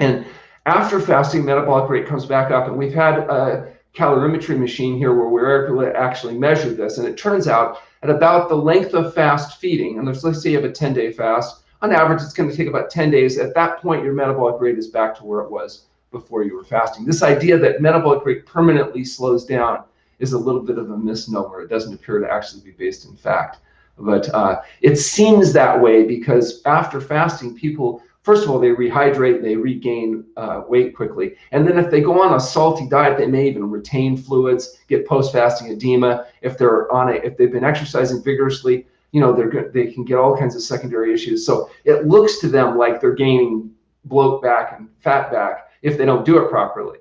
And after fasting, metabolic rate comes back up, and we've had a calorimetry machine here where we're able to actually measure this, and it turns out at about the length of fast feeding, and let's say you have a 10-day fast, on average it's going to take about 10 days. At that point, your metabolic rate is back to where it was before you were fasting. This idea that metabolic rate permanently slows down is a little bit of a misnomer. It doesn't appear to actually be based in fact, but it seems that way because after fasting, people, first of all, they rehydrate, they regain weight quickly. And then if they go on a salty diet, they may even retain fluids, get post-fasting edema. If they've been exercising vigorously, you know, they can get all kinds of secondary issues. So it looks to them like they're gaining bloat back and fat back if they don't do it properly.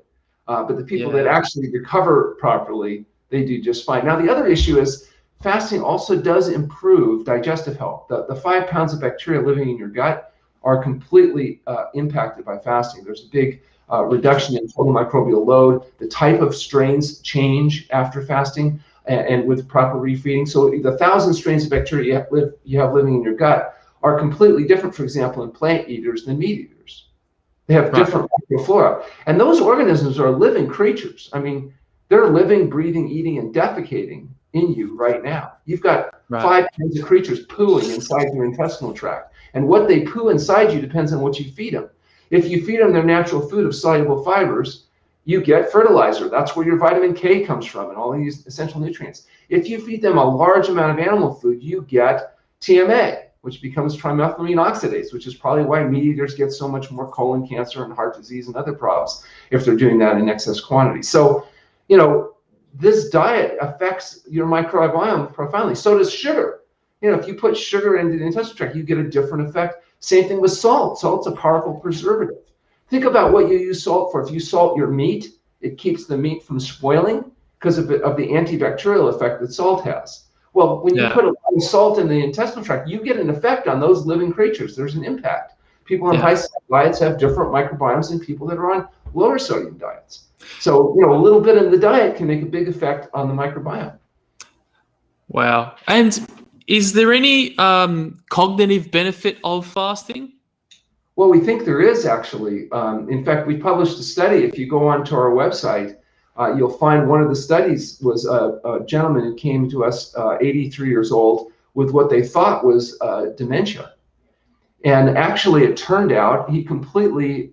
But the people that actually recover properly, they do just fine. Now, the other issue is fasting also does improve digestive health. The 5 pounds of bacteria living in your gut are completely impacted by fasting. There's a big reduction in total microbial load. The type of strains change after fasting and with proper refeeding. So the 1,000 strains of bacteria you have living in your gut are completely different, for example, in plant eaters than meat eaters. They have different microflora. And those organisms are living creatures. I mean, they're living, breathing, eating, and defecating in you right now. You've got 5 kinds of creatures pooing inside your intestinal tract. And what they poo inside you depends on what you feed them. If you feed them their natural food of soluble fibers, you get fertilizer. That's where your vitamin K comes from and all these essential nutrients. If you feed them a large amount of animal food, you get TMA, which becomes trimethylamine oxidase, which is probably why meat eaters get so much more colon cancer and heart disease and other problems if they're doing that in excess quantity. So, you know, this diet affects your microbiome profoundly. So does sugar. You know, if you put sugar into the intestinal tract, you get a different effect. Same thing with salt. Salt's a powerful preservative. Think about what you use salt for. If you salt your meat, it keeps the meat from spoiling because of the antibacterial effect that salt has. Well, when you put a lot of salt in the intestinal tract, you get an effect on those living creatures. There's an impact. People on high salt diets have different microbiomes than people that are on lower sodium diets. So, you know, a little bit in the diet can make a big effect on the microbiome. Wow. And is there any cognitive benefit of fasting? Well, we think there is actually. In fact, we published a study. If you go onto our website, you'll find one of the studies was a gentleman who came to us, 83 years old, with what they thought was dementia. And actually, it turned out he completely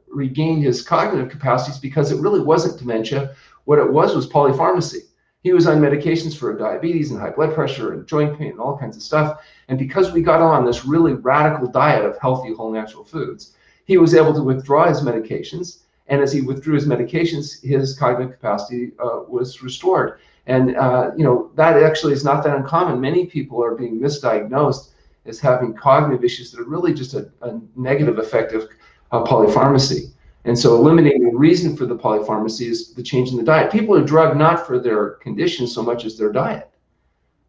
regained his cognitive capacities because it really wasn't dementia. What it was polypharmacy. He was on medications for diabetes and high blood pressure and joint pain and all kinds of stuff. And because we got on this really radical diet of healthy, whole, natural foods, he was able to withdraw his medications. And as he withdrew his medications, his cognitive capacity was restored. And you know, that actually is not that uncommon. Many people are being misdiagnosed as having cognitive issues that are really just a negative effect of polypharmacy. And so eliminating the reason for the polypharmacy is the change in the diet. People are drugged not for their condition so much as their diet.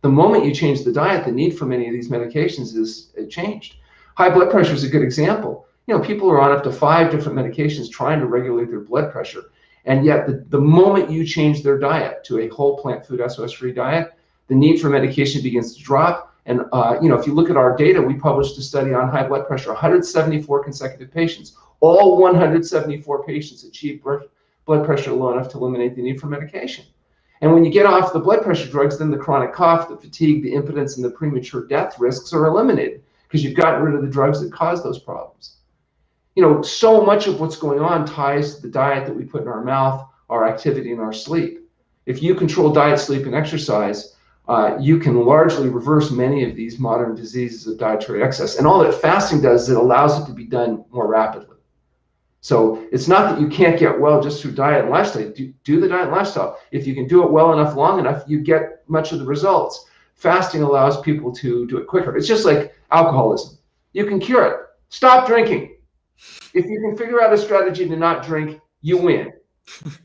The moment you change the diet, the need for many of these medications is changed. High blood pressure is a good example. You know, people are on up to 5 different medications trying to regulate their blood pressure. And yet the moment you change their diet to a whole plant food SOS-free diet, the need for medication begins to drop And if you look at our data, we published a study on high blood pressure, 174 consecutive patients. All 174 patients achieved blood pressure low enough to eliminate the need for medication. And when you get off the blood pressure drugs, then the chronic cough, the fatigue, the impotence, and the premature death risks are eliminated because you've gotten rid of the drugs that cause those problems. So much of what's going on ties to the diet that we put in our mouth, our activity, and our sleep. If you control diet, sleep, and exercise, you can largely reverse many of these modern diseases of dietary excess. And all that fasting does is it allows it to be done more rapidly. So it's not that you can't get well just through diet and lifestyle. Do the diet and lifestyle. If you can do it well enough, long enough, you get much of the results. Fasting allows people to do it quicker. It's just like alcoholism. You can cure it. Stop drinking. If you can figure out a strategy to not drink, you win.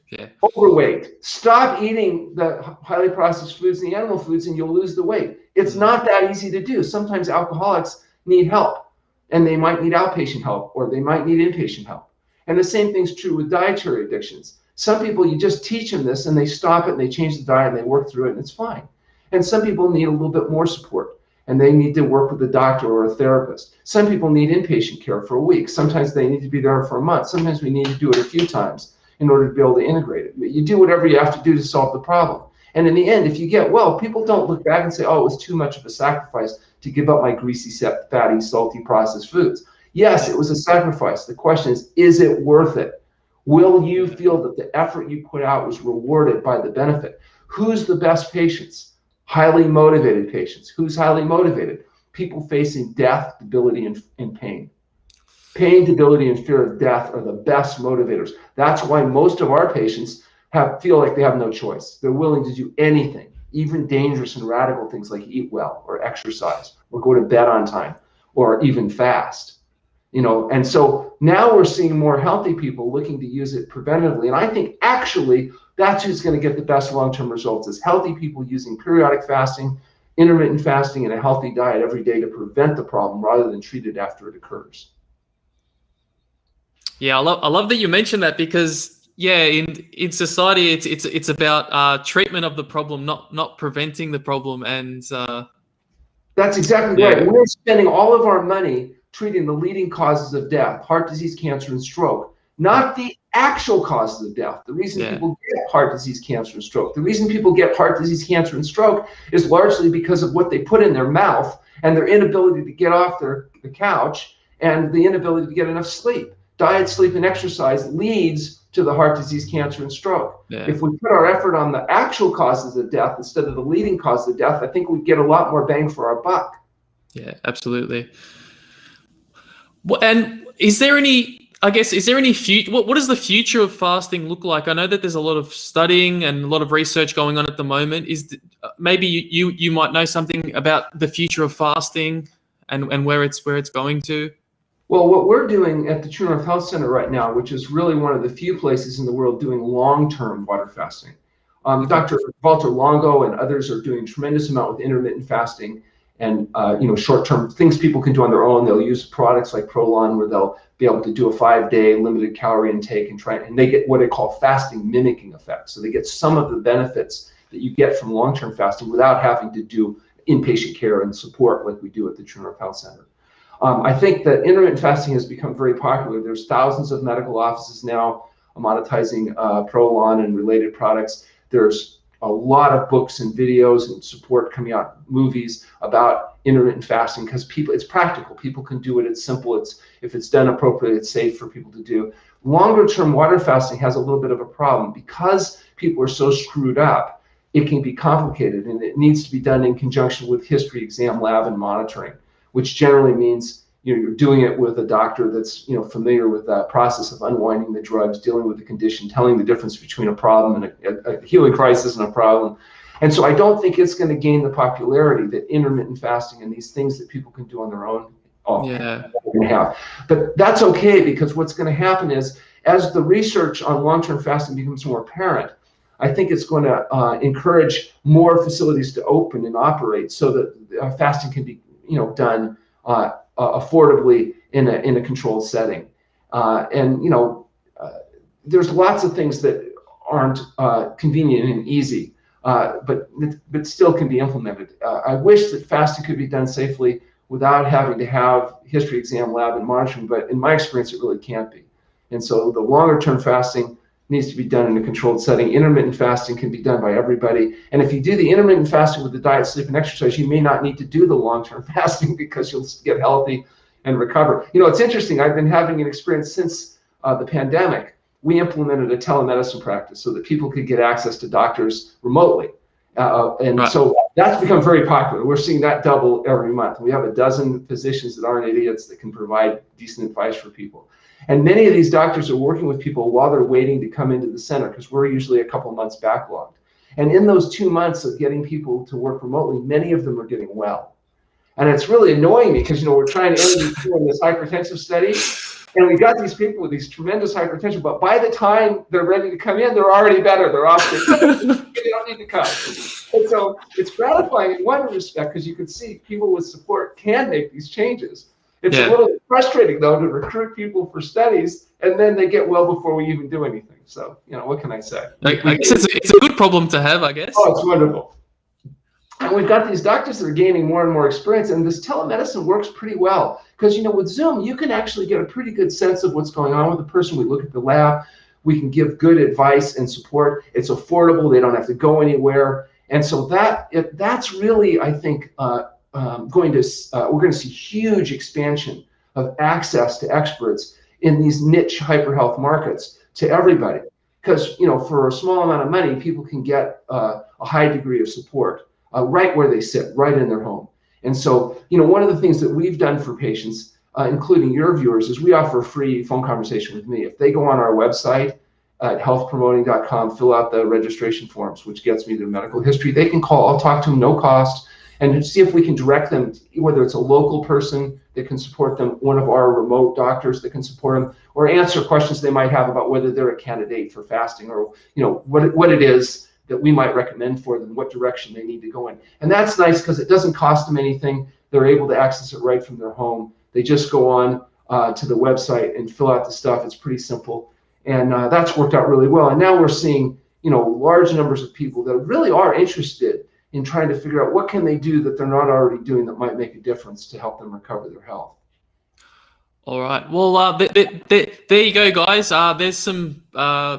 Yeah. Overweight. Stop eating the highly processed foods and the animal foods and you'll lose the weight. It's not that easy to do. Sometimes alcoholics need help and they might need outpatient help or they might need inpatient help. And the same thing's true with dietary addictions. Some people, you just teach them this and they stop it and they change the diet and they work through it and it's fine. And some people need a little bit more support and they need to work with a doctor or a therapist. Some people need inpatient care for a week. Sometimes they need to be there for a month. Sometimes we need to do it a few times in order to be able to integrate it. You do whatever you have to do to solve the problem. And in the end, if you get well, people don't look back and say, oh, it was too much of a sacrifice to give up my greasy, fatty, salty, processed foods. Yes, it was a sacrifice. The question is it worth it? Will you feel that the effort you put out was rewarded by the benefit? Who's the best patients? Highly motivated patients. Who's highly motivated? People facing death, debility, and pain. Pain, debility, and fear of death are the best motivators. That's why most of our patients feel like they have no choice. They're willing to do anything, even dangerous and radical things like eat well or exercise or go to bed on time or even fast. And so now we're seeing more healthy people looking to use it preventively. And I think actually that's who's going to get the best long-term results is healthy people using periodic fasting, intermittent fasting, and a healthy diet every day to prevent the problem rather than treat it after it occurs. Yeah, I love that you mentioned that because in society it's about treatment of the problem, not preventing the problem. And that's exactly right. We're spending all of our money treating the leading causes of death, heart disease, cancer, and stroke, not the actual causes of death. The reason people get heart disease, cancer, and stroke, the reason people get heart disease, cancer, and stroke is largely because of what they put in their mouth and their inability to get off the couch and the inability to get enough sleep. Diet, sleep, and exercise leads to the heart disease, cancer, and stroke. Yeah. If we put our effort on the actual causes of death instead of the leading causes of death, I think we'd get a lot more bang for our buck. Yeah, absolutely. And is there any future? What does the future of fasting look like? I know that there's a lot of studying and a lot of research going on at the moment. Maybe you might know something about the future of fasting and where it's going to? Well, what we're doing at the True North Health Center right now, which is really one of the few places in the world doing long-term water fasting. Dr. Walter Longo and others are doing a tremendous amount with intermittent fasting and short-term things people can do on their own. They'll use products like Prolon where they'll be able to do a 5-day limited calorie intake and they get what they call fasting mimicking effect. So they get some of the benefits that you get from long-term fasting without having to do inpatient care and support like we do at the True North Health Center. I think that intermittent fasting has become very popular. There's thousands of medical offices now monetizing Prolon and related products. There's a lot of books and videos and support coming out, movies about intermittent fasting because it's practical. People can do it. It's simple. If it's done appropriately, it's safe for people to do. Longer term water fasting has a little bit of a problem because people are so screwed up. It can be complicated and it needs to be done in conjunction with history, exam, lab, and monitoring, which generally means you're doing it with a doctor that's familiar with the process of unwinding the drugs, dealing with the condition, telling the difference between a problem and a healing crisis and a problem. And so I don't think it's going to gain the popularity that intermittent fasting and these things that people can do on their own can have. But that's okay because what's going to happen is as the research on long-term fasting becomes more apparent, I think it's going to encourage more facilities to open and operate so that fasting can be done affordably in a controlled setting. There's lots of things that aren't convenient and easy. but still can be implemented. I wish that fasting could be done safely without having to have history exam, lab, and monitoring, but in my experience, it really can't be. And so the longer term fasting needs to be done in a controlled setting. Intermittent fasting can be done by everybody. And if you do the intermittent fasting with the diet, sleep, and exercise, you may not need to do the long-term fasting because you'll get healthy and recover. You know, it's interesting. I've been having an experience since the pandemic. We implemented a telemedicine practice so that people could get access to doctors remotely. So that's become very popular. We're seeing that double every month. We have a dozen physicians that aren't idiots that can provide decent advice for people. And many of these doctors are working with people while they're waiting to come into the center, because we're usually a couple months backlogged. And in those 2 months of getting people to work remotely, many of them are getting well. And it's really annoying me because, you know, we're trying to end this hypertensive study, and we got these people with these tremendous hypertension, but by the time they're ready to come in, they're already better. They're off their they don't need to come. And so it's gratifying in one respect because you can see people with support can make these changes. It's a little frustrating, though, to recruit people for studies, and then they get well before we even do anything. So, you know, what can I say? I guess it's a good problem to have, I guess. Oh, it's wonderful. And we've got these doctors that are gaining more and more experience, and this telemedicine works pretty well. Because, you know, with Zoom, you can actually get a pretty good sense of what's going on with the person. We look at the lab. We can give good advice and support. It's affordable. They don't have to go anywhere. And so that's really, I think, we're going to see huge expansion of access to experts in these niche hyperhealth markets to everybody. Because, you know, for a small amount of money, people can get a high degree of support right where they sit, right in their home. And so, you know, one of the things that we've done for patients, including your viewers, is we offer a free phone conversation with me. If they go on our website at healthpromoting.com, fill out the registration forms, which gets me their medical history, they can call. I'll talk to them, no cost, and see if we can direct them, whether it's a local person that can support them, one of our remote doctors that can support them, or answer questions they might have about whether they're a candidate for fasting, or, you know, what it is that we might recommend for them, what direction they need to go in. And that's nice because it doesn't cost them anything. They're able to access it right from their home. They just go on to the website and fill out the stuff. It's pretty simple. And that's worked out really well. And now we're seeing, you know, large numbers of people that really are interested in trying to figure out what can they do that they're not already doing that might make a difference to help them recover their health. All right. Well, there you go, guys. There's some.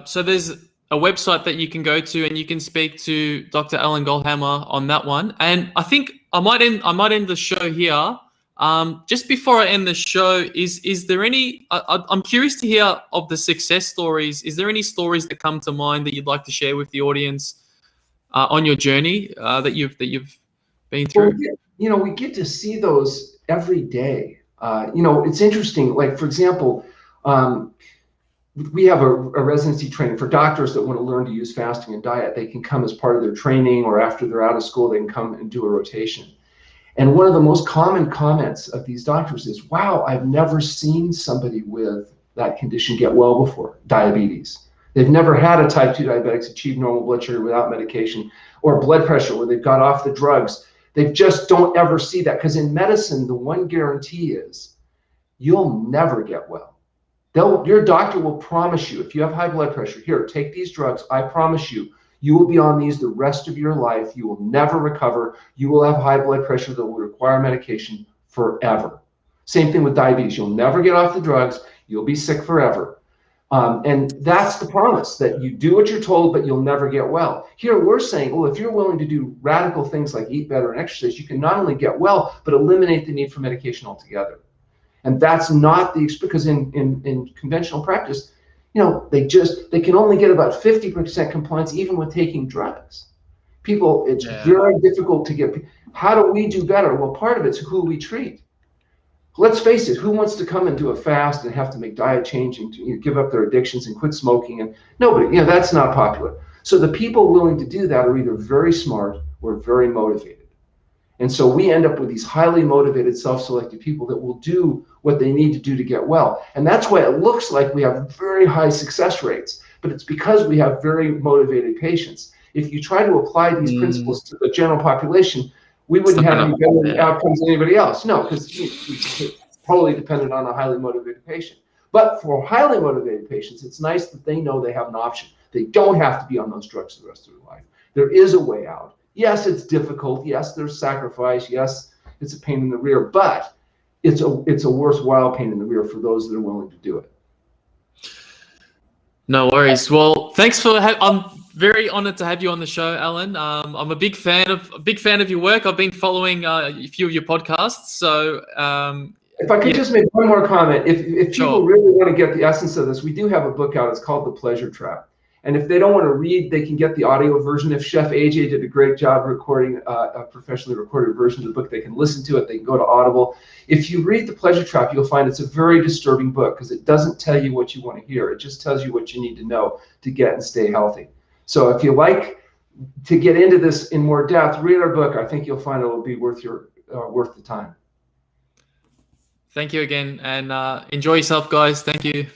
So there's a website that you can go to, and you can speak to Dr. Alan Goldhamer on that one. And I think I might end the show here. Just before I end the show, is there any? I'm curious to hear of the success stories. Is there any stories that come to mind that you'd like to share with the audience on your journey that you've been through? Well, we get to see those every day. It's interesting. Like, for example, we have a residency training for doctors that want to learn to use fasting and diet. They can come as part of their training, or after they're out of school, they can come and do a rotation. And one of the most common comments of these doctors is, wow, I've never seen somebody with that condition get well before, diabetes. They've never had a type 2 diabetics achieve normal blood sugar without medication, or blood pressure where they've got off the drugs. They just don't ever see that, because in medicine, the one guarantee is you'll never get well. Your doctor will promise you, if you have high blood pressure, here, take these drugs. I promise you, you will be on these the rest of your life. You will never recover. You will have high blood pressure that will require medication forever. Same thing with diabetes. You'll never get off the drugs. You'll be sick forever. And that's the promise, that you do what you're told, but you'll never get well. Here we're saying, well, if you're willing to do radical things like eat better and exercise, you can not only get well, but eliminate the need for medication altogether. And that's not because in conventional practice, they can only get about 50% compliance even with taking drugs. It's very difficult to get. How do we do better? Well, part of it's who we treat. Let's face it, who wants to come and do a fast and have to make diet change and give up their addictions and quit smoking? And nobody, that's not popular. So the people willing to do that are either very smart or very motivated. And so we end up with these highly motivated, self-selected people that will do what they need to do to get well. And that's why it looks like we have very high success rates, but it's because we have very motivated patients. If you try to apply these principles to the general population, we wouldn't have any better outcomes than anybody else. No, because it's totally dependent on a highly motivated patient. But for highly motivated patients, it's nice that they know they have an option. They don't have to be on those drugs the rest of their life. There is a way out. Yes, it's difficult. Yes, there's sacrifice. Yes, it's a pain in the rear, but it's a worthwhile pain in the rear for those that are willing to do it. No worries. Well, thanks for. I'm very honored to have you on the show, Alan. I'm a big fan of your work. I've been following a few of your podcasts. So, if I could just make one more comment, if Sure. people really want to get the essence of this, we do have a book out. It's called The Pleasure Trap. And if they don't want to read, they can get the audio version. If Chef AJ did a great job recording a professionally recorded version of the book, they can listen to it. They can go to Audible. If you read The Pleasure Trap, you'll find it's a very disturbing book because it doesn't tell you what you want to hear. It just tells you what you need to know to get and stay healthy. So if you like to get into this in more depth, read our book. I think you'll find it will be worth the time. Thank you again, and enjoy yourself, guys. Thank you.